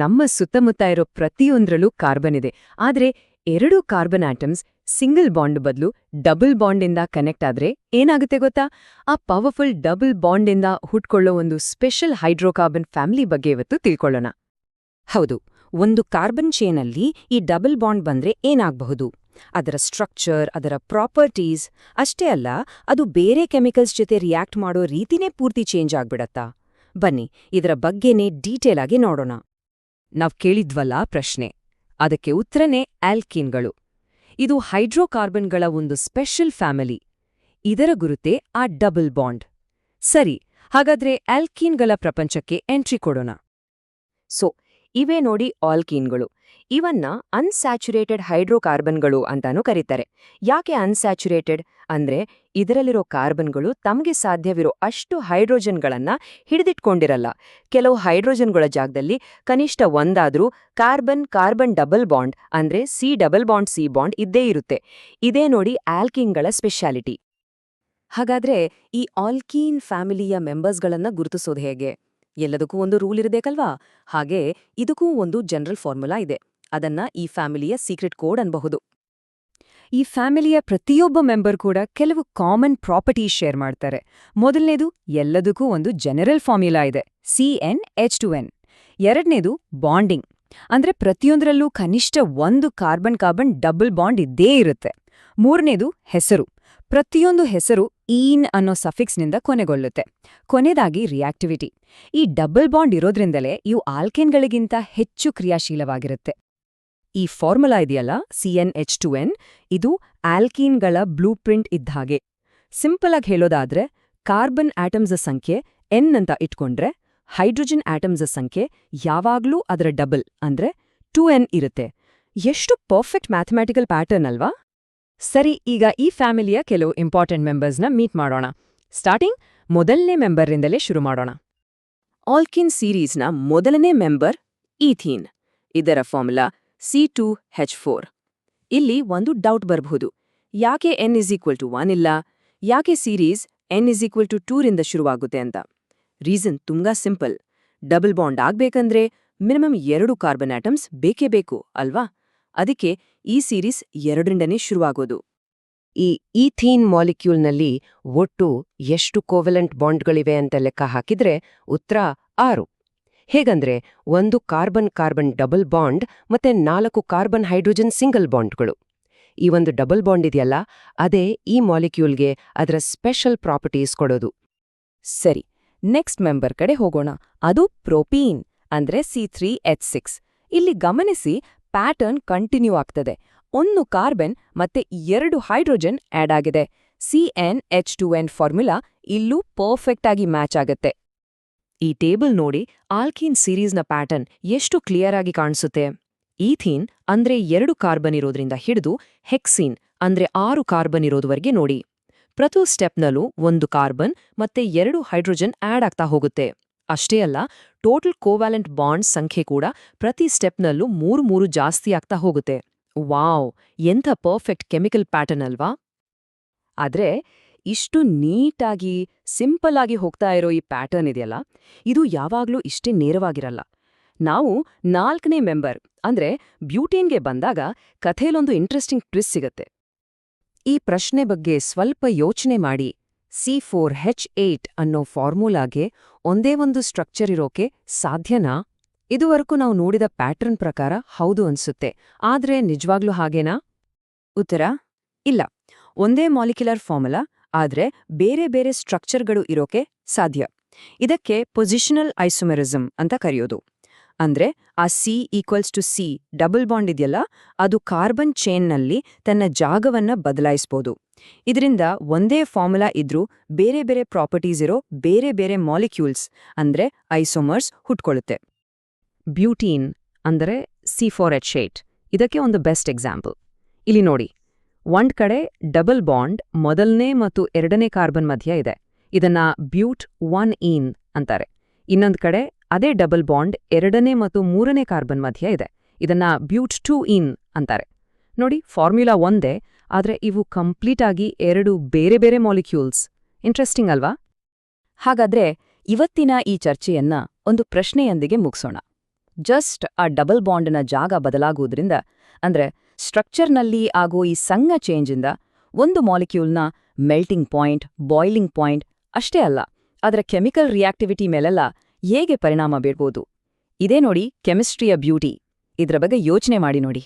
ನಮ್ಮ ಸುತ್ತಮುತ್ತ ಇರೋ ಪ್ರತಿಯೊಂದ್ರಲ್ಲೂ ಕಾರ್ಬನ್ ಇದೆ. ಆದ್ರೆ 2 ಕಾರ್ಬನ್ ಆಟಮ್ಸ್ ಸಿಂಗಲ್ ಬಾಂಡ್ ಬದಲು ಡಬಲ್ ಬಾಂಡಿಂದ ಕನೆಕ್ಟ್ ಆದ್ರೆ ಏನಾಗುತ್ತೆ ಗೊತ್ತಾ? ಆ ಪವರ್ಫುಲ್ ಡಬಲ್ ಬಾಂಡಿಂದ ಹುಟ್ಕೊಳ್ಳೋ ಒಂದು ಸ್ಪೆಷಲ್ ಹೈಡ್ರೋಕಾರ್ಬನ್ ಫ್ಯಾಮಿಲಿ ಬಗ್ಗೆ ಇವತ್ತು ತಿಳ್ಕೊಳ್ಳೋಣ. ಹೌದು, ಒಂದು ಕಾರ್ಬನ್ ಚೇನಲ್ಲಿ ಈ ಡಬಲ್ ಬಾಂಡ್ ಬಂದ್ರೆ ಏನಾಗಬಹುದು? ಅದರ ಸ್ಟ್ರಕ್ಚರ್, ಅದರ ಪ್ರಾಪರ್ಟೀಸ್ ಅಷ್ಟೇ ಅಲ್ಲ, ಅದು ಬೇರೆ ಕೆಮಿಕಲ್ಸ್ ಜೊತೆ ರಿಯಾಕ್ಟ್ ಮಾಡೋ ರೀತಿನೇ ಪೂರ್ತಿ ಚೇಂಜ್ ಆಗ್ಬಿಡತ್ತಾ? ಬನ್ನಿ, ಇದರ ಬಗ್ಗೆನೇ ಡೀಟೇಲ್ ಆಗಿ ನೋಡೋಣ. ನಾವ್ ಕೇಳಿದ್ವಲ್ಲ ಪ್ರಶ್ನೆ, ಅದಕ್ಕೆ ಉತ್ತರನೇ ಆಲ್ಕೀನ್ಗಳು. ಇದು ಹೈಡ್ರೋಕಾರ್ಬನ್ಗಳ ಒಂದು ಸ್ಪೆಷಲ್ ಫ್ಯಾಮಿಲಿ. ಇದರ ಗುರುತೇ ಆ ಡಬಲ್ ಬಾಂಡ್. ಸರಿ, ಹಾಗಾದ್ರೆ ಆಲ್ಕೀನ್ಗಳ ಪ್ರಪಂಚಕ್ಕೆ ಎಂಟ್ರಿ ಕೊಡೋಣ. ಸೊ ಇವೇ ನೋಡಿ ಆಲ್ಕೀನ್ಗಳು. ಇವನ್ನ ಅನ್ಸ್ಯಾಚುರೇಟೆಡ್ ಹೈಡ್ರೋಕಾರ್ಬನ್ಗಳು ಅಂತಾನೂ ಕರೀತಾರೆ. ಯಾಕೆ ಅನ್ಸ್ಯಾಚುರೇಟೆಡ್ ಅಂದ್ರೆ ಇದರಲ್ಲಿರೋ ಕಾರ್ಬನ್ಗಳು ತಮಗೆ ಸಾಧ್ಯವಿರೋ ಅಷ್ಟು ಹೈಡ್ರೋಜನ್ಗಳನ್ನ ಹಿಡಿದಿಟ್ಕೊಂಡಿರಲ್ಲ. ಕೆಲವು ಹೈಡ್ರೋಜನ್ಗಳ ಜಾಗದಲ್ಲಿ ಕನಿಷ್ಠ ಒಂದಾದ್ರೂ ಕಾರ್ಬನ್ ಕಾರ್ಬನ್ ಡಬಲ್ ಬಾಂಡ್ ಅಂದ್ರೆ C double bond C bond ಇದ್ದೇ ಇರುತ್ತೆ. ಇದೇ ನೋಡಿ ಆಲ್ಕೀನ್ಗಳ ಸ್ಪೆಷಾಲಿಟಿ. ಹಾಗಾದ್ರೆ ಈ ಆಲ್ಕೀನ್ ಫ್ಯಾಮಿಲಿಯ ಮೆಂಬರ್ಸ್ಗಳನ್ನ ಗುರುತಿಸೋದು ಹೇಗೆ? ಎಲ್ಲದಕ್ಕೂ ಒಂದು ರೂಲ್ ಇರಬೇಕಲ್ವಾ? ಹಾಗೆ ಇದಕ್ಕೂ ಒಂದು ಜನರಲ್ ಫಾರ್ಮುಲಾ ಇದೆ. ಅದನ್ನ ಈ ಫ್ಯಾಮಿಲಿಯ ಸೀಕ್ರೆಟ್ ಕೋಡ್ ಅನ್ಬಹುದು. ಈ ಫ್ಯಾಮಿಲಿಯ ಪ್ರತಿಯೊಬ್ಬ ಮೆಂಬರ್ ಕೂಡ ಕೆಲವು ಕಾಮನ್ ಪ್ರಾಪರ್ಟೀಸ್ ಶೇರ್ ಮಾಡ್ತಾರೆ. ಮೊದಲನೇದು, ಎಲ್ಲದಕ್ಕೂ ಒಂದು ಜನರಲ್ ಫಾರ್ಮ್ಯುಲಾ ಇದೆ, CnH2n. ಎರಡನೇದು ಬಾಂಡಿಂಗ್, ಅಂದ್ರೆ ಪ್ರತಿಯೊಂದರಲ್ಲೂ ಕನಿಷ್ಠ ಒಂದು ಕಾರ್ಬನ್ ಕಾರ್ಬನ್ ಡಬಲ್ ಬಾಂಡ್ ಇದ್ದೇ ಇರುತ್ತೆ. ಮೂರನೇದು ಹೆಸರು, ಪ್ರತಿಯೊಂದು ಹೆಸರು ಈನ್ ಅನ್ನೋ ಸಫಿಕ್ಸ್ನಿಂದ ಕೊನೆಗೊಳ್ಳುತ್ತೆ. ಕೊನೆದಾಗಿ ರಿಯಾಕ್ಟಿವಿಟಿ. ಈ ಡಬಲ್ ಬಾಂಡ್ ಇರೋದ್ರಿಂದಲೇ ಇವು ಆಲ್ಕೇನ್ಗಳಿಗಿಂತ ಹೆಚ್ಚು ಕ್ರಿಯಾಶೀಲವಾಗಿರುತ್ತೆ. ಈ ಫಾರ್ಮುಲಾ ಇದೆಯಲ್ಲ, CnH2n, ಇದು ಆಲ್ಕೀನ್ಗಳ ಬ್ಲೂ ಪ್ರಿಂಟ್ ಇದ್ಹಾಗೆ. ಸಿಂಪಲ್ ಆಗಿ ಹೇಳೋದಾದ್ರೆ, ಕಾರ್ಬನ್ ಆಟಮ್ಸ್ ಸಂಖ್ಯೆ n ಅಂತ ಇಟ್ಕೊಂಡ್ರೆ ಹೈಡ್ರೋಜನ್ ಆಟಮ್ಸ್ ಸಂಖ್ಯೆ ಯಾವಾಗ್ಲೂ ಅದರ ಡಬಲ್ ಅಂದ್ರೆ 2n ಇರುತ್ತೆ. ಎಷ್ಟು ಪರ್ಫೆಕ್ಟ್ ಮ್ಯಾಥಮ್ಯಾಟಿಕಲ್ ಪ್ಯಾಟರ್ನ್ ಅಲ್ವಾ? ಸರಿ, ಈಗ ಈ ಫ್ಯಾಮಿಲಿಯ ಕೆಲವು ಇಂಪಾರ್ಟೆಂಟ್ ಮೆಂಬರ್ಸ್ನ ಮೀಟ್ ಮಾಡೋಣ. ಸ್ಟಾರ್ಟಿಂಗ್ ಮೊದಲನೇ ಮೆಂಬರ್ರಿಂದಲೇ ಶುರು ಮಾಡೋಣ. ಆಲ್ಕಿನ್ ಸೀರೀಸ್ನ ಮೊದಲನೇ ಮೆಂಬರ್ ಈಥೀನ್. ಇದರ ಫಾರ್ಮುಲಾ C2H4. ಇಲ್ಲಿ ಒಂದು ಡೌಟ್ ಬರಬಹುದು, ಯಾಕೆ n=1 ಇಲ್ಲ, ಯಾಕೆ ಸೀರೀಸ್ n=2 ರಿಂದ ಶುರುವಾಗುತ್ತೆ ಅಂತ. ರೀಸನ್ ತುಂಬಾ ಸಿಂಪಲ್. ಡಬಲ್ ಬಾಂಡ್ ಆಗ್ಬೇಕಂದ್ರೆ ಮಿನಿಮಮ್ 2 ಕಾರ್ಬನ್ ಆಟಮ್ಸ್ ಬೇಕೇ ಬೇಕು ಅಲ್ವಾ? ಅದಕ್ಕೆ ಈ ಸೀರೀಸ್ 2ರಿಂದನೇ ಶುರುವಾಗೋದು. ಈ ಈಥೀನ್ ಮಾಲಿಕ್ಯೂಲ್ನಲ್ಲಿ ಒಟ್ಟು ಎಷ್ಟು ಕೋವೆಲೆಂಟ್ ಬಾಂಡ್ಗಳಿವೆ ಅಂತ ಲೆಕ್ಕ ಹಾಕಿದ್ರೆ ಉತ್ತರ 6. ಹೇಗಂದ್ರೆ 1 ಕಾರ್ಬನ್ ಕಾರ್ಬನ್ ಡಬಲ್ ಬಾಂಡ್ ಮತ್ತೆ 4 ಕಾರ್ಬನ್ ಹೈಡ್ರೋಜನ್ ಸಿಂಗಲ್ ಬಾಂಡ್ಗಳು. ಈ ಒಂದು ಡಬಲ್ ಬಾಂಡ್ ಇದೆಯಲ್ಲ, ಅದೇ ಈ ಮಾಲಿಕ್ಯೂಲ್ಗೆ ಅದರ ಸ್ಪೆಷಲ್ ಪ್ರಾಪರ್ಟೀಸ್ ಕೊಡೋದು. ಸರಿ, ನೆಕ್ಸ್ಟ್ ಮೆಂಬರ್ ಕಡೆ ಹೋಗೋಣ. ಅದು ಪ್ರೋಪೀನ್ ಅಂದ್ರೆ C3H6. ಇಲ್ಲಿ ಗಮನಿಸಿ, ಪ್ಯಾಟರ್ನ್ ಕಂಟಿನ್ಯೂ ಆಗ್ತದೆ. 1 ಕಾರ್ಬನ್ ಮತ್ತೆ 2 ಹೈಡ್ರೋಜನ್ ಆಡ್ ಆಗಿದೆ. CnH2n ಫಾರ್ಮುಲಾ ಇಲ್ಲೂ ಪರ್ಫೆಕ್ಟ್ ಆಗಿ ಮ್ಯಾಚ್ ಆಗತ್ತೆ. ಈ ಟೇಬಲ್ ನೋಡಿ, ಆಲ್ಕೀನ್ ಸೀರೀಸ್ನ ಪ್ಯಾಟರ್ನ್ ಎಷ್ಟು ಕ್ಲಿಯರ್ ಆಗಿ ಕಾಣಿಸುತ್ತೆ. ಈಥೀನ್ ಅಂದ್ರೆ 2 ಕಾರ್ಬನ್ ಇರೋದ್ರಿಂದ ಹಿಡಿದು ಹೆಕ್ಸೀನ್ ಅಂದ್ರೆ 6 ಕಾರ್ಬನ್ ಇರೋದುವರೆಗೆ ನೋಡಿ. ಪ್ರತಿ ಸ್ಟೆಪ್ನಲ್ಲೂ 1 ಕಾರ್ಬನ್ ಮತ್ತೆ 2 ಹೈಡ್ರೋಜನ್ ಆಡ್ ಆಗ್ತಾ ಹೋಗುತ್ತೆ. ಅಷ್ಟೇ ಅಲ್ಲ, ಟೋಟಲ್ ಕೋವ್ಯಾಲೆಂಟ್ ಬಾಂಡ್ ಸಂಖ್ಯೆ ಕೂಡ ಪ್ರತಿ ಸ್ಟೆಪ್ನಲ್ಲೂ 3 ಜಾಸ್ತಿ ಆಗ್ತಾ ಹೋಗುತ್ತೆ. ವಾವ್, ಎಂಥ ಪರ್ಫೆಕ್ಟ್ ಕೆಮಿಕಲ್ ಪ್ಯಾಟರ್ನ್ ಅಲ್ವಾ? ಆದ್ರೆ ಇಷ್ಟು ನೀಟಾಗಿ ಸಿಂಪಲ್ ಆಗಿ ಹೋಗ್ತಾ ಇರೋ ಈ ಪ್ಯಾಟರ್ನ್ ಇದೆಯಲ್ಲ, ಇದು ಯಾವಾಗ್ಲೂ ಇಷ್ಟೇ ನೇರವಾಗಿರಲ್ಲ. ನಾವು 4ನೇ ಮೆಂಬರ್ ಅಂದ್ರೆ ಬ್ಯೂಟೇನ್ಗೆ ಬಂದಾಗ ಕಥೆಲೊಂದು ಇಂಟ್ರೆಸ್ಟಿಂಗ್ ಟ್ವಿಸ್ಟ್ ಸಿಗತ್ತೆ. ಈ ಪ್ರಶ್ನೆ ಬಗ್ಗೆ ಸ್ವಲ್ಪ ಯೋಚನೆ ಮಾಡಿ. C4H8 ಅನ್ನೋ ಫಾರ್ಮುಲಾಗೆ ಒಂದೇ ಒಂದು ಸ್ಟ್ರಕ್ಚರ್ ಇರೋಕೆ ಸಾಧ್ಯನಾ? ಇದುವರೆಗೂ ನಾವು ನೋಡಿದ ಪ್ಯಾಟರ್ನ್ ಪ್ರಕಾರ ಹೌದು ಅನ್ಸುತ್ತೆ. ಆದ್ರೆ ನಿಜವಾಗ್ಲೂ ಹಾಗೇನಾ? ಉತ್ತರ ಇಲ್ಲ. ಒಂದೇ ಮಾಲಿಕ್ಯುಲರ್ ಫಾರ್ಮುಲಾ, ಆದ್ರೆ ಬೇರೆ ಬೇರೆ ಸ್ಟ್ರಕ್ಚರ್ಗಳು ಇರೋಕೆ ಸಾಧ್ಯ. ಇದಕ್ಕೆ ಪೊಸಿಷನಲ್ ಐಸೋಮೆರಿಸಮ್ ಅಂತ ಕರೆಯೋದು. ಅಂದ್ರೆ ಆ C=C ಡಬಲ್ ಬಾಂಡ್ ಇದೆಯಲ್ಲ, ಅದು ಕಾರ್ಬನ್ ಚೈನ್ನಲ್ಲಿ ತನ್ನ ಜಾಗವನ್ನ ಬದಲಾಯಿಸ್ಬೋದು. ಇದರಿಂದ ಒಂದೇ ಫಾರ್ಮುಲಾ ಇದ್ರೂ ಬೇರೆ ಬೇರೆ ಪ್ರಾಪರ್ಟೀಸ್ ಇರೋ ಬೇರೆ ಬೇರೆ ಮಾಲಿಕ್ಯೂಲ್ಸ್ ಅಂದ್ರೆ ಐಸೋಮರ್ಸ್ ಹುಟ್ಕೊಳ್ಳುತ್ತೆ. ಬ್ಯೂಟೀನ್ ಅಂದರೆ C4H8 ಇದಕ್ಕೆ ಒಂದು ಬೆಸ್ಟ್ ಎಕ್ಸಾಂಪಲ್. ಇಲ್ಲಿ ನೋಡಿ, ಒಂದ್ ಕಡೆ ಡಬಲ್ ಬಾಂಡ್ ಮೊದಲನೇ ಮತ್ತು 2ನೇ ಕಾರ್ಬನ್ ಮಧ್ಯ ಇದೆ. ಇದನ್ನ ಬ್ಯೂಟ್ 1 ಅಂತಾರೆ. ಇನ್ನೊಂದ್ ಕಡೆ ಅದೇ ಡಬಲ್ ಬಾಂಡ್ 2ನೇ ಮತ್ತು 3ನೇ ಕಾರ್ಬನ್ ಮಧ್ಯ ಇದೆ. ಇದನ್ನ ಬ್ಯೂಟ್ 2 ಅಂತಾರೆ. ನೋಡಿ, ಫಾರ್ಮ್ಯುಲಾ ಒಂದೇ, ಆದ್ರೆ ಇವು ಕಂಪ್ಲೀಟ್ ಆಗಿ 2 ಬೇರೆ ಬೇರೆ ಮಾಲಿಕ್ಯೂಲ್ಸ್. ಇಂಟ್ರೆಸ್ಟಿಂಗ್ ಅಲ್ವಾ? ಹಾಗಾದ್ರೆ ಇವತ್ತಿನ ಈ ಚರ್ಚೆಯನ್ನ ಒಂದು ಪ್ರಶ್ನೆಯೊಂದಿಗೆ ಮುಗಿಸೋಣ. ಜಸ್ಟ್ ಆ ಡಬಲ್ ಬಾಂಡ್ನ ಜಾಗ ಬದಲಾಗುವುದರಿಂದ ಅಂದ್ರೆ ಸ್ಟ್ರಕ್ಚರ್ನಲ್ಲಿ ಆಗೋ ಈ ಸಣ್ಣ ಚೇಂಜಿಂದ ಒಂದು ಮಾಲಿಕ್ಯೂಲ್ನ ಮೆಲ್ಟಿಂಗ್ ಪಾಯಿಂಟ್ ಬಾಯ್ಲಿಂಗ್ ಪಾಯಿಂಟ್ ಅಷ್ಟೇ ಅಲ್ಲ ಅದರ ಕೆಮಿಕಲ್ ರಿಯಾಕ್ಟಿವಿಟಿ ಮೇಲೆಲ್ಲ ಹೇಗೆ ಪರಿಣಾಮ ಬೀರ್ಬೋದು. ಇದೇ ನೋಡಿ ಕೆಮಿಸ್ಟ್ರಿಯ ಬ್ಯೂಟಿ. ಇದ್ರ ಬಗ್ಗೆ ಯೋಚನೆ ಮಾಡಿ ನೋಡಿ.